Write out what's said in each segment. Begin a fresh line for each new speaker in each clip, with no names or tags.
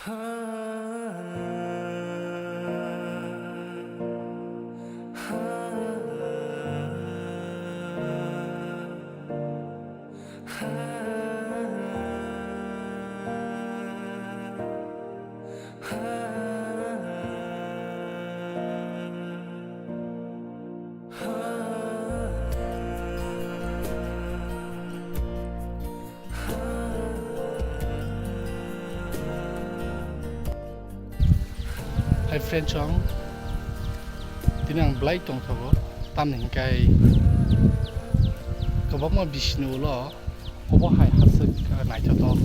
Hai friend chong tinang blai tong thogo tam ning kai kabama bisnu lo obo hai hasuk naithok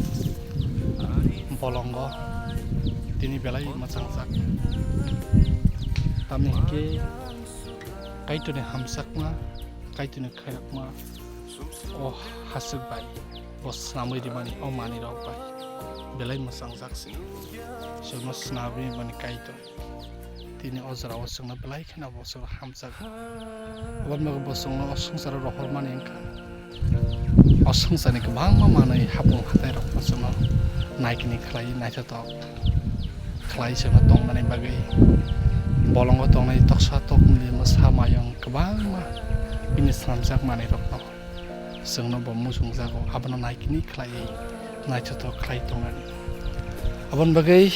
bolongo tini belai masangjak tam ning ke kaitor ni hamsakma kaitor ni khayakma o hasuk bai bos namoi dimani o mani rok bai belai masangjak si Semua senabi bani kaitor, tini ozra osong na belai kena bosong hamsak, awan maga bosong na osong sara rohor mani engka, osong sani kebang mana hapung hathairog bosong na naik ni kelai naithok, kelai sema tong nani bagai, bolong tong nani tok satok mili masama yang kebang ma, ini hamsak mani rok no, seng na bomu sung zago, aban na naik ni kelai naithok kelai tong nani. Abang bagai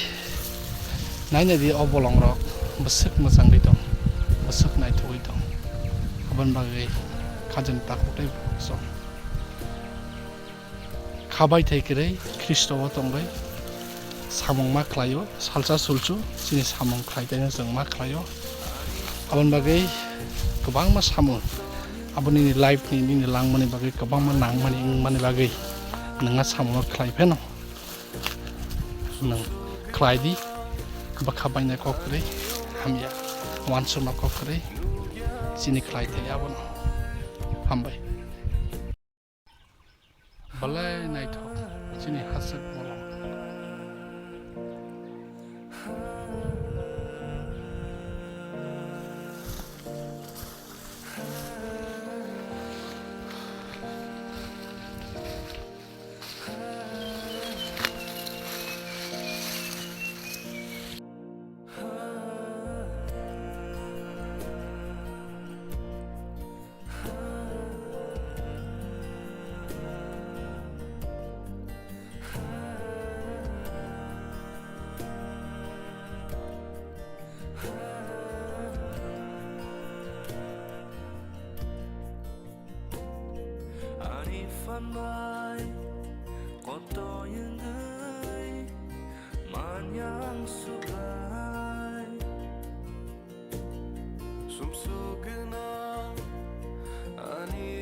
naiknya di obolong rok besek masang di tong besek naithok di tong abang bagai kajen takut deh so kabai thai kere Kristo tong bai samong mak layo salsa sulcu sini samong klai tanya seng mak layo abang bagai kebang mas samong abang ini live ini lang mani bagai kebang menang mani bagai nengat samong klai peno nang klai di bakhabai na kokre hamya wansuma kokre sini klai te abon hambai balai naithok sini hasak bolong
Pandai koto yang gay manyang sukai sumsugena ani